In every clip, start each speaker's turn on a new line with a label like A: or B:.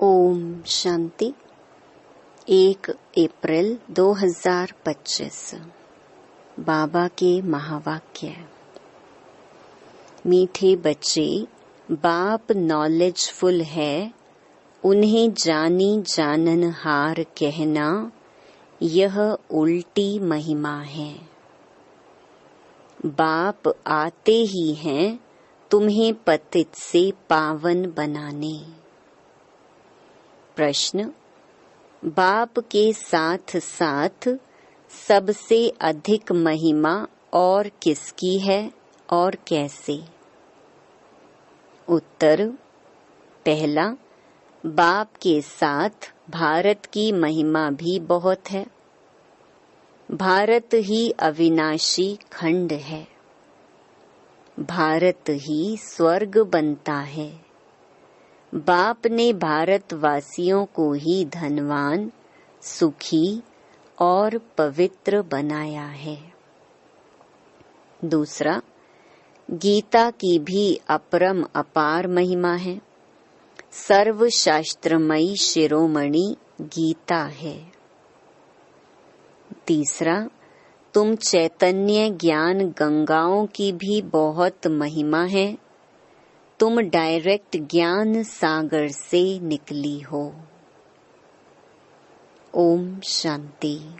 A: ओम शांति। 1 अप्रैल 2025 बाबा के महावाक्य। मीठे बच्चे, बाप नॉलेजफुल है, उन्हें जानी जाननहार कहना यह उल्टी महिमा है। बाप आते ही हैं तुम्हें पतित से पावन बनाने। प्रश्न, बाप के साथ साथ सबसे अधिक महिमा और किसकी है और कैसे? उत्तर, पहला, बाप के साथ भारत की महिमा भी बहुत है। भारत ही अविनाशी खंड है। भारत ही स्वर्ग बनता है। बाप ने भारतवासियों को ही धनवान, सुखी और पवित्र बनाया है। दूसरा, गीता की भी अपरम अपार महिमा है। सर्वशास्त्रमयी शिरोमणि गीता है। तीसरा, तुम चैतन्य ज्ञान गंगाओं की भी बहुत महिमा है। तुम डायरेक्ट ज्ञान सागर से निकली हो। ओम शांति।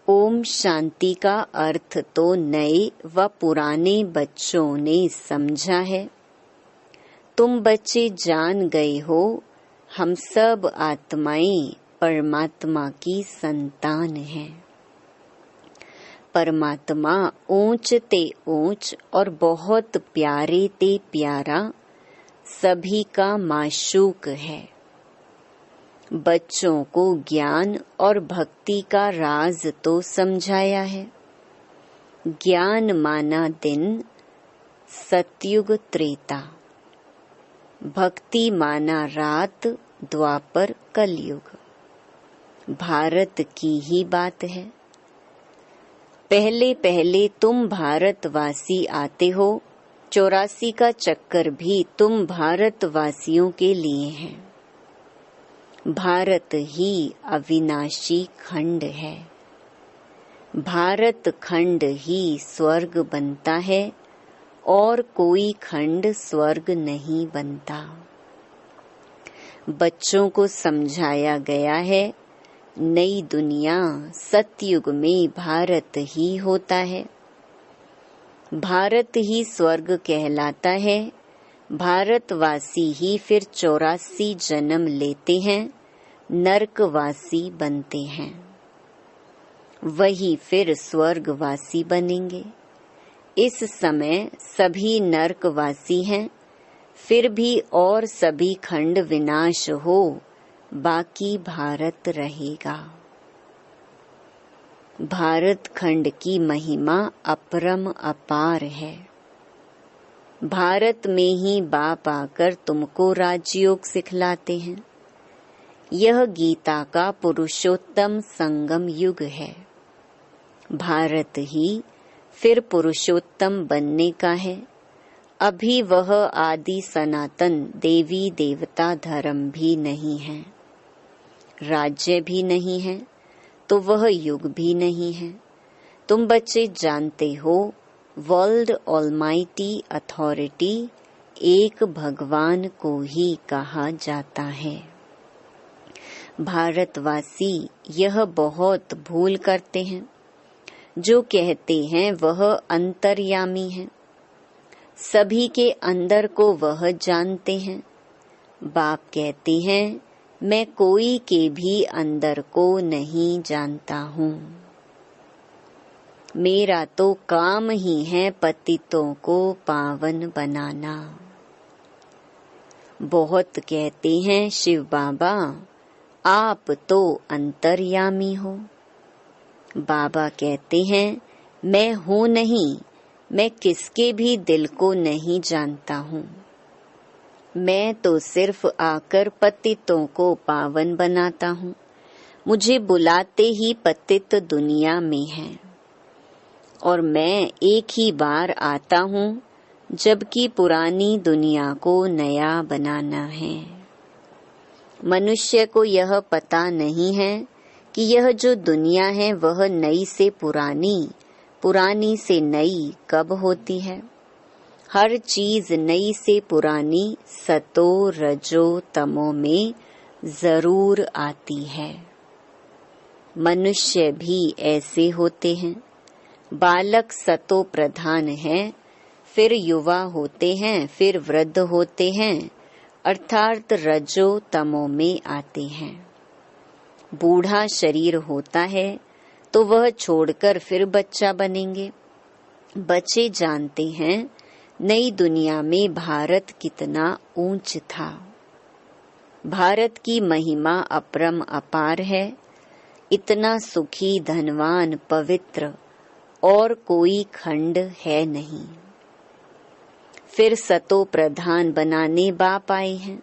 A: ओम शांति का अर्थ तो नए व पुराने बच्चों ने समझा है। तुम बच्चे जान गए हो, हम सब आत्माएं परमात्मा की संतान हैं। परमात्मा ऊंच ते ऊंच और बहुत प्यारे ते प्यारा सभी का माशूक है। बच्चों को ज्ञान और भक्ति का राज तो समझाया है। ज्ञान माना दिन, सतयुग त्रेता। भक्ति माना रात, द्वापर कलयुग। भारत की ही बात है। पहले पहले तुम भारतवासी आते हो। 84 का चक्कर भी तुम भारतवासियों के लिए है। भारत ही अविनाशी खंड है। भारत खंड ही स्वर्ग बनता है और कोई खंड स्वर्ग नहीं बनता। बच्चों को समझाया गया है, नई दुनिया सतयुग में भारत ही होता है। भारत ही स्वर्ग कहलाता है। भारतवासी ही फिर 84 जन्म लेते हैं, नरकवासी बनते हैं। वही फिर स्वर्गवासी बनेंगे। इस समय सभी नरकवासी हैं, फिर भी और सभी खंड विनाश हो, बाकी भारत रहेगा। भारत खंड की महिमा अपरम अपार है। भारत में ही बाप आकर तुमको राजयोग सिखलाते हैं। यह गीता का पुरुषोत्तम संगम युग है। भारत ही फिर पुरुषोत्तम बनने का है। अभी वह आदि सनातन देवी देवता धर्म भी नहीं है, राज्य भी नहीं है, तो वह युग भी नहीं है। तुम बच्चे जानते हो, वर्ल्ड ऑलमाइटी अथॉरिटी एक भगवान को ही कहा जाता है। भारतवासी यह बहुत भूल करते हैं। जो कहते हैं वह अंतर्यामी है। सभी के अंदर को वह जानते हैं। बाप कहते हैं, मैं कोई के भी अंदर को नहीं जानता हूँ। मेरा तो काम ही है पतितों को पावन बनाना। बहुत कहते हैं शिव बाबा, आप तो अंतर्यामी हो। बाबा कहते हैं, मैं हूँ नहीं, मैं किसके भी दिल को नहीं जानता हूँ। मैं तो सिर्फ आकर पतितों को पावन बनाता हूँ। मुझे बुलाते ही पतित दुनिया में हैं। और मैं एक ही बार आता हूँ, जबकि पुरानी दुनिया को नया बनाना है। मनुष्य को यह पता नहीं है कि यह जो दुनिया है वह नई से पुरानी, पुरानी से नई कब होती है। हर चीज नई से पुरानी सतो रजो तमो में जरूर आती है। मनुष्य भी ऐसे होते हैं। बालक सतो प्रधान है, फिर युवा होते हैं, फिर वृद्ध होते हैं, अर्थात रजो तमो में आते हैं। बूढ़ा शरीर होता है तो वह छोड़कर फिर बच्चा बनेंगे। बच्चे जानते हैं नई दुनिया में भारत कितना ऊंच था। भारत की महिमा अपरम अपार है। इतना सुखी, धनवान, पवित्र और कोई खंड है नहीं। फिर सतो प्रधान बनाने बाप आए हैं।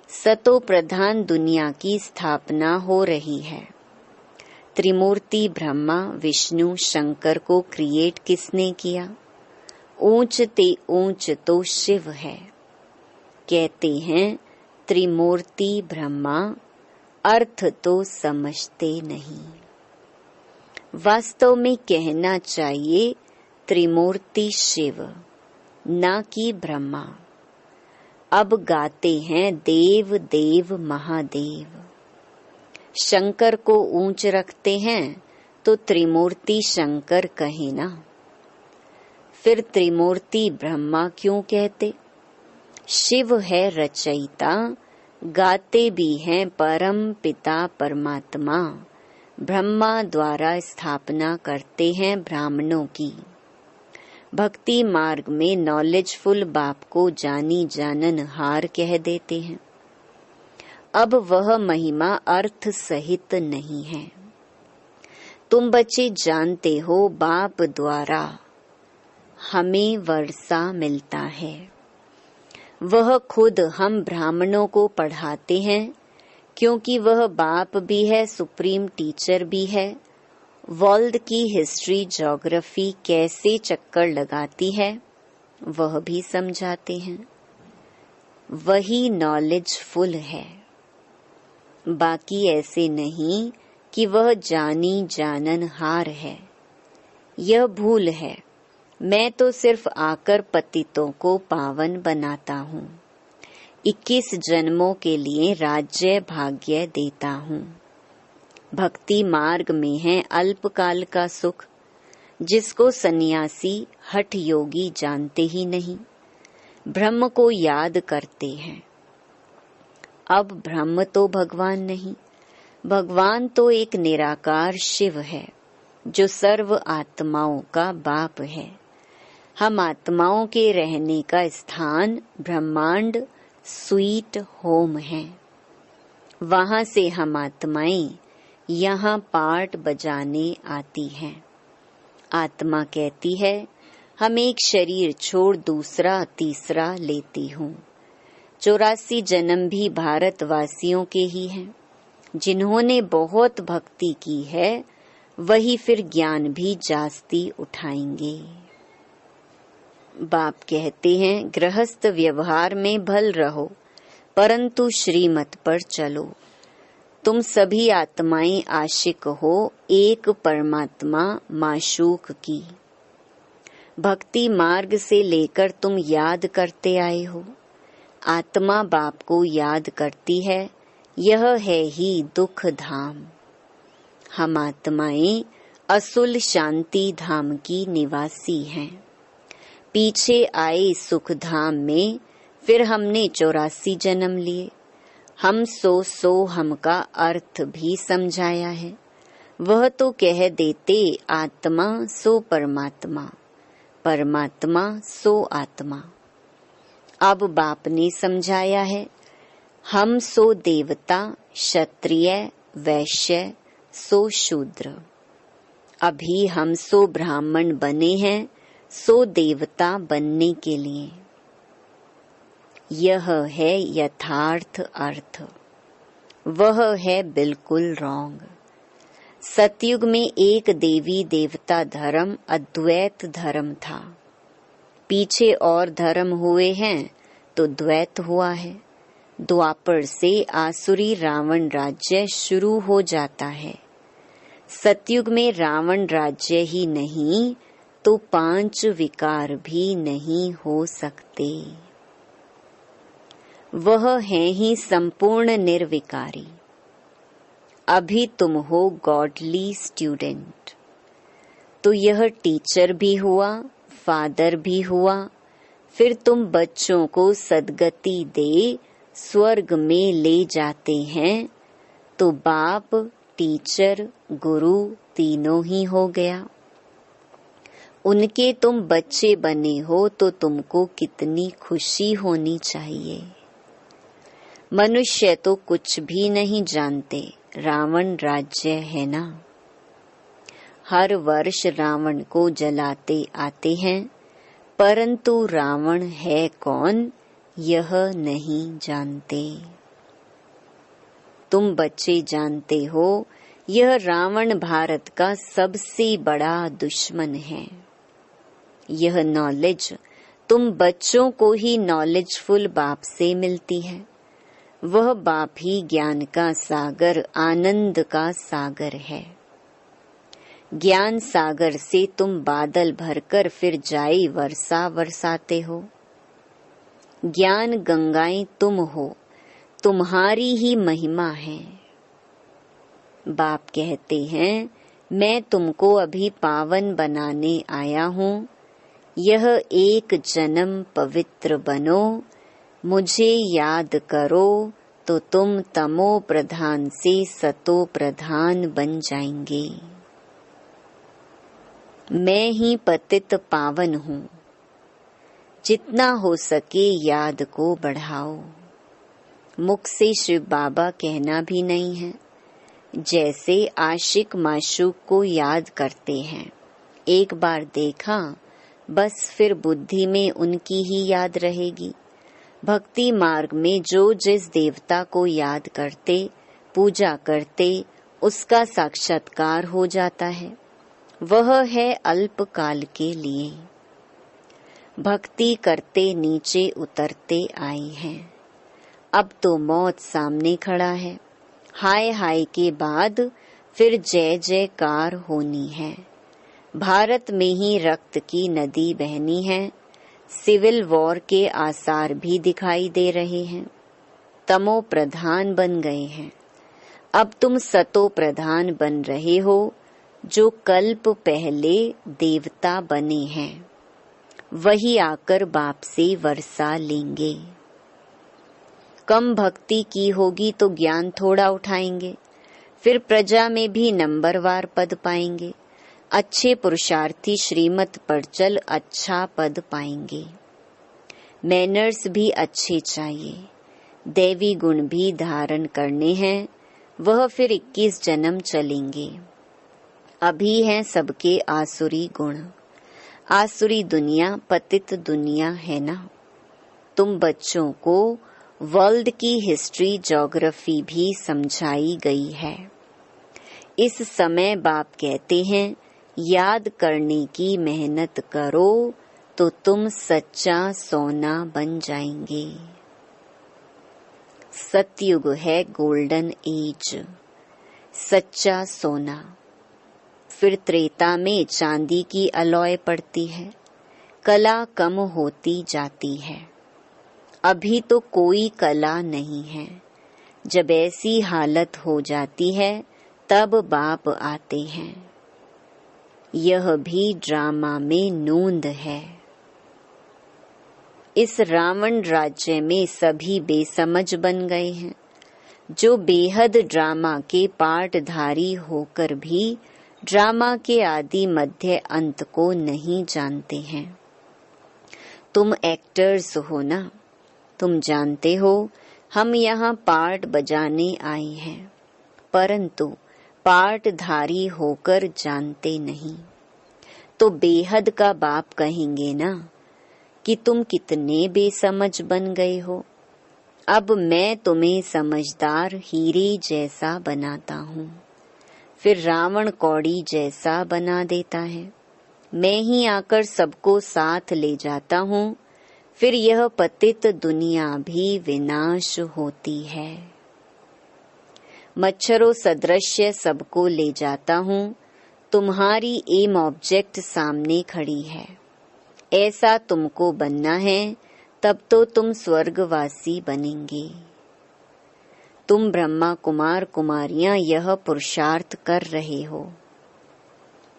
A: सतो प्रधान दुनिया की स्थापना हो रही है। त्रिमूर्ति ब्रह्मा, विष्णु, शंकर को क्रिएट किसने किया? ऊंच ते ऊंच तो शिव है। कहते हैं त्रिमूर्ति ब्रह्मा, अर्थ तो समझते नहीं। वास्तव में कहना चाहिए त्रिमूर्ति शिव, ना कि ब्रह्मा। अब गाते हैं देव देव महादेव। शंकर को ऊंच रखते हैं तो त्रिमूर्ति शंकर कहे ना। फिर त्रिमूर्ति ब्रह्मा क्यों कहते? शिव है रचयिता, गाते भी हैं परम पिता परमात्मा। ब्रह्मा द्वारा स्थापना करते हैं ब्राह्मणों की। भक्ति मार्ग में नॉलेजफुल बाप को जानी जानन हार कह देते हैं। अब वह महिमा अर्थ सहित नहीं है। तुम बच्चे जानते हो बाप द्वारा हमें वर्षा मिलता है। वह खुद हम ब्राह्मणों को पढ़ाते हैं, क्योंकि वह बाप भी है, सुप्रीम टीचर भी है। वर्ल्ड की हिस्ट्री, ज्योग्राफी कैसे चक्कर लगाती है वह भी समझाते हैं। वही नॉलेजफुल है। बाकी ऐसे नहीं कि वह जानी जाननहार है। यह भूल है। मैं तो सिर्फ आकर पतितों को पावन बनाता हूँ। 21 जन्मों के लिए राज्य भाग्य देता हूँ। भक्ति मार्ग में है अल्पकाल का सुख, जिसको सन्यासी हठ योगी जानते ही नहीं। ब्रह्म को याद करते हैं। अब ब्रह्म तो भगवान नहीं, भगवान तो एक निराकार शिव है, जो सर्व आत्माओं का बाप है। हम आत्माओं के रहने का स्थान ब्रह्मांड स्वीट होम है। वहां से हम आत्माएं यहाँ पार्ट बजाने आती हैं। आत्मा कहती है हम एक शरीर छोड़ दूसरा तीसरा लेती हूँ। 84 जन्म भी भारतवासियों के ही हैं। जिन्होंने बहुत भक्ति की है वही फिर ज्ञान भी जास्ती उठाएंगे। बाप कहते हैं गृहस्थ व्यवहार में भल रहो, परंतु श्रीमत पर चलो। तुम सभी आत्माएं आशिक हो एक परमात्मा माशूक की। भक्ति मार्ग से लेकर तुम याद करते आए हो। आत्मा बाप को याद करती है। यह है ही दुख धाम। हम आत्माएं असुल शांति धाम की निवासी हैं। पीछे आए सुख धाम में फिर हमने 84 जन्म लिए। हम सो हम का अर्थ भी समझाया है। वह तो कह देते आत्मा सो परमात्मा, परमात्मा सो आत्मा। अब बाप ने समझाया है हम सो देवता, क्षत्रिय, वैश्य सो शूद्र। अभी हम सो ब्राह्मण बने हैं, सो देवता बनने के लिए। यह है यथार्थ अर्थ। वह है बिल्कुल रॉन्ग। सतयुग में एक देवी देवता धर्म अद्वैत धर्म था। पीछे और धर्म हुए हैं तो द्वैत हुआ है। द्वापर से आसुरी रावण राज्य शुरू हो जाता है। सतयुग में रावण राज्य ही नहीं तो 5 विकार भी नहीं हो सकते। वह है ही संपूर्ण निर्विकारी। अभी तुम हो गॉडली स्टूडेंट, तो यह टीचर भी हुआ, फादर भी हुआ। फिर तुम बच्चों को सद्गति दे स्वर्ग में ले जाते हैं, तो बाप, टीचर, गुरु तीनों ही हो गया। उनके तुम बच्चे बने हो तो तुमको कितनी खुशी होनी चाहिए। मनुष्य तो कुछ भी नहीं जानते, रावण राज्य है ना। हर वर्ष रावण को जलाते आते हैं, परंतु रावण है कौन यह नहीं जानते। तुम बच्चे जानते हो यह रावण भारत का सबसे बड़ा दुश्मन है। यह नॉलेज तुम बच्चों को ही नॉलेजफुल बाप से मिलती है। वह बाप ही ज्ञान का सागर, आनंद का सागर है। ज्ञान सागर से तुम बादल भरकर फिर जाई वर्षा बरसाते हो। ज्ञान गंगाएं तुम हो, तुम्हारी ही महिमा है। बाप कहते हैं मैं तुमको अभी पावन बनाने आया हूँ। यह एक जन्म पवित्र बनो, मुझे याद करो तो तुम तमो प्रधान से सतो प्रधान बन जाएंगे। मैं ही पतित पावन हूँ। जितना हो सके याद को बढ़ाओ। मुख से शिव बाबा कहना भी नहीं है। जैसे आशिक माशूक को याद करते हैं, एक बार देखा बस फिर बुद्धि में उनकी ही याद रहेगी। भक्ति मार्ग में जो जिस देवता को याद करते, पूजा करते, उसका साक्षात्कार हो जाता है। वह है अल्पकाल के लिए। भक्ति करते नीचे उतरते आए हैं। अब तो मौत सामने खड़ा है। हाय हाय के बाद फिर जय जयकार होनी है। भारत में ही रक्त की नदी बहनी है। सिविल वॉर के आसार भी दिखाई दे रहे हैं। तमो प्रधान बन गए हैं। अब तुम सतो प्रधान बन रहे हो, जो कल्प पहले देवता बने हैं। वही आकर बाप से वर्षा लेंगे। कम भक्ति की होगी तो ज्ञान थोड़ा उठाएंगे, फिर प्रजा में भी नंबरवार पद पाएंगे। अच्छे पुरुषार्थी श्रीमत पर चल अच्छा पद पाएंगे। मैनर्स भी अच्छे चाहिए। दैवी गुण भी धारण करने हैं, वह फिर 21 जन्म चलेंगे। अभी हैं सबके आसुरी गुण। आसुरी दुनिया पतित दुनिया है ना। तुम बच्चों को वर्ल्ड की हिस्ट्री, ज्योग्राफी भी समझाई गई है। इस समय बाप कहते हैं याद करने की मेहनत करो तो तुम सच्चा सोना बन जाएंगे। सतयुग है गोल्डन एज, सच्चा सोना। फिर त्रेता में चांदी की अलॉय पड़ती है, कला कम होती जाती है। अभी तो कोई कला नहीं है। जब ऐसी हालत हो जाती है तब बाप आते हैं। यह भी ड्रामा में नूंद है। इस रावण राज्य में सभी बेसमझ बन गए हैं, जो बेहद ड्रामा के पार्टधारी होकर भी ड्रामा के आदि मध्य अंत को नहीं जानते हैं। तुम एक्टर्स हो ना, तुम जानते हो हम यहाँ पार्ट बजाने आए हैं, परंतु पार्टधारी होकर जानते नहीं। तो बेहद का बाप कहेंगे ना कि तुम कितने बेसमझ बन गए हो। अब मैं तुम्हें समझदार हीरे जैसा बनाता हूँ, फिर रावण कौड़ी जैसा बना देता है। मैं ही आकर सबको साथ ले जाता हूँ, फिर यह पतित दुनिया भी विनाश होती है। मच्छरों सदृश्य सबको ले जाता हूँ, तुम्हारी एम ऑब्जेक्ट सामने खड़ी है। ऐसा तुमको बनना है, तब तो तुम स्वर्गवासी बनेंगे। तुम ब्रह्मा कुमार कुमारियां यह पुरुषार्थ कर रहे हो।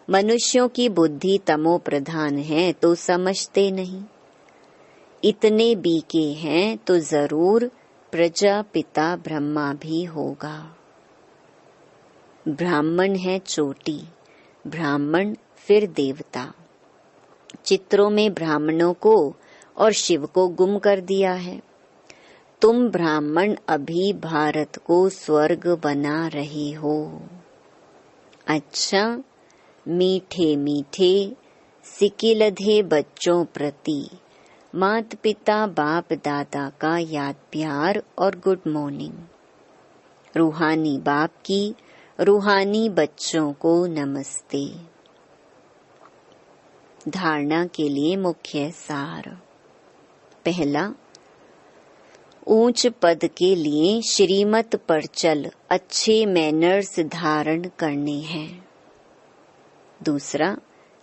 A: मनुष्यों की बुद्धि तमो प्रधान है तो समझते नहीं। इतने बीके हैं तो जरूर प्रजापिता ब्रह्मा भी होगा। ब्राह्मण है चोटी, ब्राह्मण फिर देवता। चित्रों में ब्राह्मणों को और शिव को गुम कर दिया है। तुम ब्राह्मण अभी भारत को स्वर्ग बना रहे हो। अच्छा, मीठे मीठे सिकिलधे बच्चों प्रति माता पिता बाप दादा का याद प्यार और गुड मॉर्निंग। रूहानी बाप की रूहानी बच्चों को नमस्ते। धारणा के लिए मुख्य सार। पहला, ऊंच पद के लिए श्रीमत पर चल अच्छे मैनर्स धारण करने हैं। दूसरा,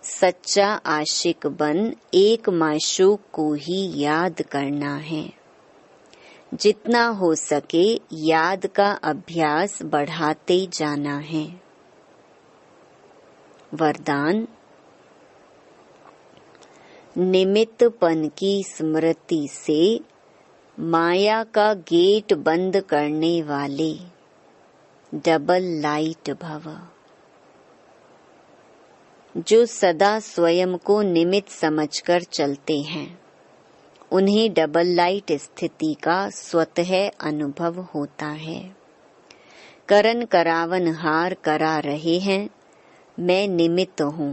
A: सच्चा आशिक बन एक माशूक को ही याद करना है। जितना हो सके याद का अभ्यास बढ़ाते जाना है। वरदान, निमित्तपन की स्मृति से माया का गेट बंद करने वाले डबल लाइट भव। जो सदा स्वयं को निमित्त समझकर चलते हैं, उन्हें डबल लाइट स्थिति का स्वतः अनुभव होता है। करन करावन हार करा रहे हैं, मैं निमित्त हूँ।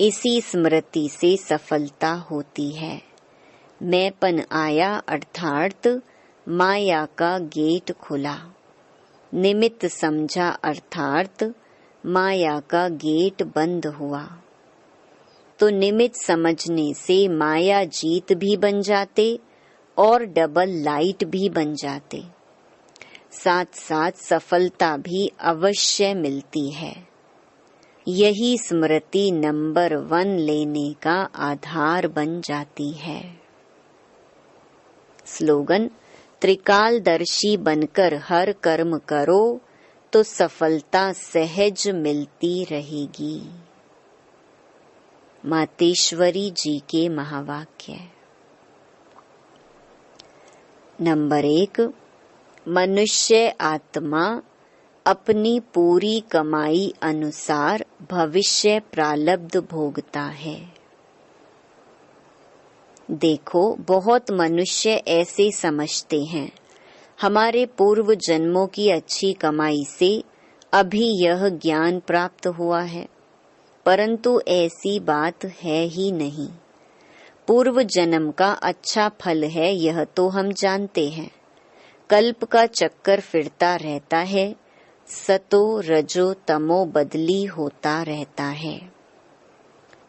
A: इसी स्मृति से सफलता होती है। मैंपन आया अर्थात माया का गेट खुला। निमित्त समझा अर्थात माया का गेट बंद हुआ। तो निमित्त समझने से माया जीत भी बन जाते और डबल लाइट भी बन जाते। साथ साथ सफलता भी अवश्य मिलती है। यही स्मृति नंबर 1 लेने का आधार बन जाती है। स्लोगन, त्रिकालदर्शी बनकर हर कर्म करो तो सफलता सहज मिलती रहेगी। मातेश्वरी जी के महावाक्य। नंबर 1, मनुष्य आत्मा अपनी पूरी कमाई अनुसार भविष्य प्रारब्ध भोगता है। देखो, बहुत मनुष्य ऐसे समझते हैं, हमारे पूर्व जन्मों की अच्छी कमाई से अभी यह ज्ञान प्राप्त हुआ है, परंतु ऐसी बात है ही नहीं। पूर्व जन्म का अच्छा फल है यह तो हम जानते हैं। कल्प का चक्कर फिरता रहता है, सतो रजो तमो बदली होता रहता है।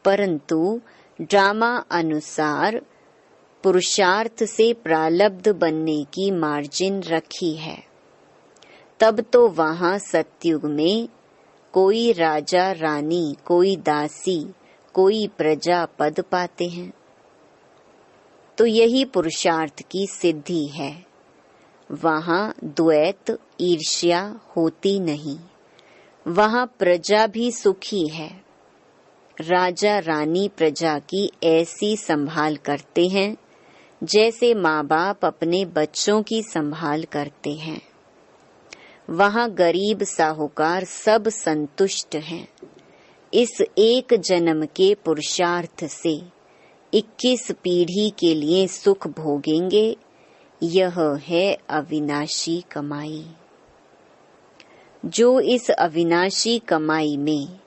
A: परंतु ड्रामा अनुसार पुरुषार्थ से प्रारब्ध बनने की मार्जिन रखी है। तब तो वहाँ सतयुग में कोई राजा रानी, कोई दासी, कोई प्रजा पद पाते हैं। तो यही पुरुषार्थ की सिद्धि है। वहाँ द्वैत ईर्ष्या होती नहीं। वहाँ प्रजा भी सुखी है। राजा रानी प्रजा की ऐसी संभाल करते हैं जैसे माँ बाप अपने बच्चों की संभाल करते हैं। वहाँ गरीब साहूकार सब संतुष्ट हैं। इस एक जन्म के पुरुषार्थ से 21 पीढ़ी के लिए सुख भोगेंगे। यह है अविनाशी कमाई। जो इस अविनाशी कमाई में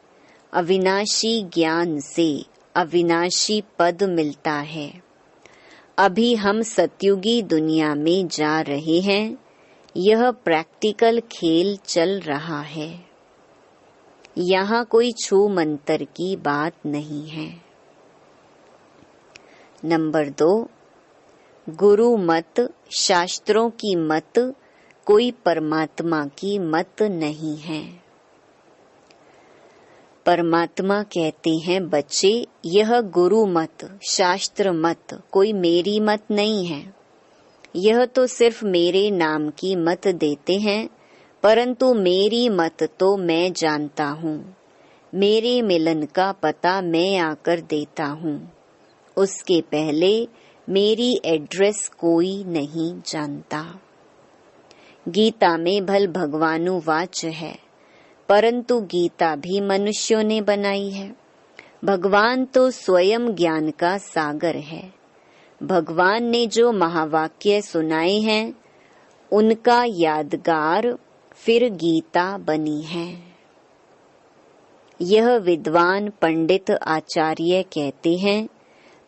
A: अविनाशी ज्ञान से अविनाशी पद मिलता है। अभी हम सतयुगी दुनिया में जा रहे हैं। यह प्रैक्टिकल खेल चल रहा है। यहाँ कोई छू मंतर की बात नहीं है। नंबर 2, गुरु मत, शास्त्रों की मत, कोई परमात्मा की मत नहीं है। परमात्मा कहते हैं, बच्चे यह गुरु मत, शास्त्र मत, कोई मेरी मत नहीं है। यह तो सिर्फ मेरे नाम की मत देते हैं, परंतु मेरी मत तो मैं जानता हूँ। मेरे मिलन का पता मैं आकर देता हूँ। उसके पहले मेरी एड्रेस कोई नहीं जानता। गीता में भल भगवानुवाच है, परंतु गीता भी मनुष्यों ने बनाई है। भगवान तो स्वयं ज्ञान का सागर है। भगवान ने जो महावाक्य सुनाए हैं, उनका यादगार फिर गीता बनी है। यह विद्वान पंडित आचार्य कहते हैं,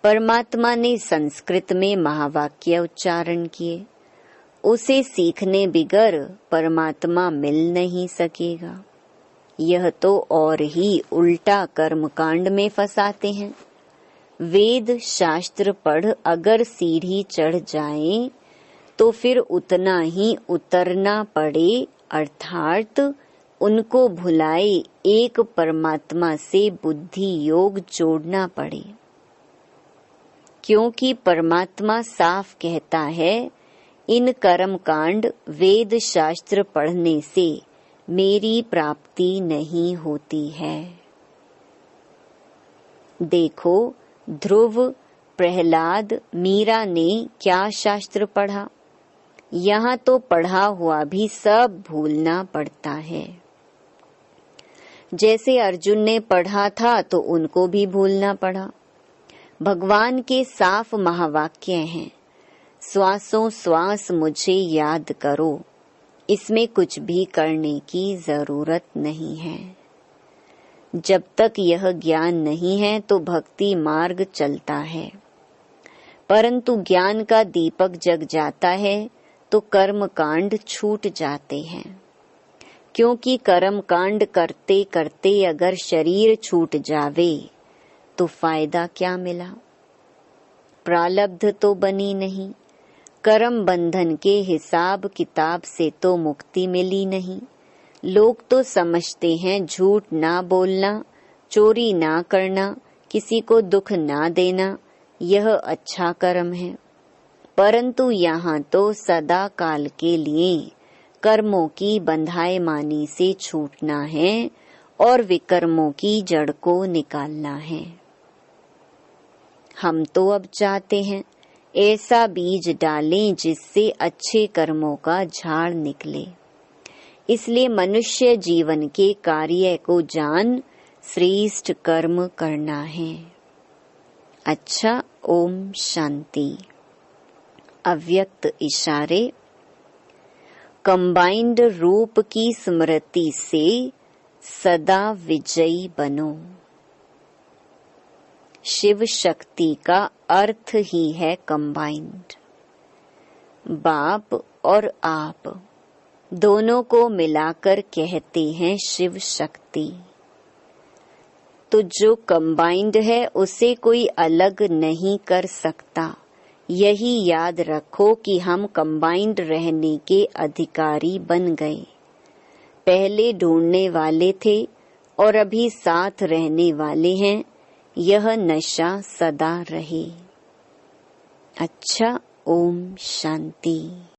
A: परमात्मा ने संस्कृत में महावाक्य उच्चारण किए। उसे सीखने बिगर परमात्मा मिल नहीं सकेगा। यह तो और ही उल्टा कर्मकांड में फंसाते हैं। वेद शास्त्र पढ़ अगर सीढ़ी चढ़ जाएं, तो फिर उतना ही उतरना पड़े, अर्थात उनको भुलाए एक परमात्मा से बुद्धि योग जोड़ना पड़े। क्योंकि परमात्मा साफ कहता है, इन कर्मकांड वेद शास्त्र पढ़ने से मेरी प्राप्ति नहीं होती है। देखो, ध्रुव, प्रहलाद, मीरा ने क्या शास्त्र पढ़ा। यहाँ तो पढ़ा हुआ भी सब भूलना पड़ता है। जैसे अर्जुन ने पढ़ा था तो उनको भी भूलना पड़ा। भगवान के साफ महावाक्य हैं, श्वासों श्वास मुझे याद करो। इसमें कुछ भी करने की जरूरत नहीं है। जब तक यह ज्ञान नहीं है तो भक्ति मार्ग चलता है, परंतु ज्ञान का दीपक जग जाता है तो कर्म कांड छूट जाते हैं। क्योंकि कर्म कांड करते करते अगर शरीर छूट जावे तो फायदा क्या मिला। प्रारब्ध तो बनी नहीं, कर्म बंधन के हिसाब किताब से तो मुक्ति मिली नहीं। लोग तो समझते हैं झूठ ना बोलना, चोरी ना करना, किसी को दुख ना देना, यह अच्छा कर्म है। परंतु यहाँ तो सदा काल के लिए कर्मों की बंधाएमानी से छूटना है और विकर्मों की जड़ को निकालना है। हम तो अब चाहते हैं ऐसा बीज डालें जिससे अच्छे कर्मों का झाड़ निकले। इसलिए मनुष्य जीवन के कार्य को जान श्रेष्ठ कर्म करना है। अच्छा, ओम शांति। अव्यक्त इशारे। कंबाइंड रूप की स्मृति से सदा विजयी बनो। शिव शक्ति का अर्थ ही है कंबाइंड। बाप और आप दोनों को मिलाकर कहते हैं शिव शक्ति। तो जो कंबाइंड है उसे कोई अलग नहीं कर सकता। यही याद रखो कि हम कंबाइंड रहने के अधिकारी बन गए। पहले ढूंढने वाले थे और अभी साथ रहने वाले हैं। यह नशा सदा रहे। अच्छा, ओम शांति।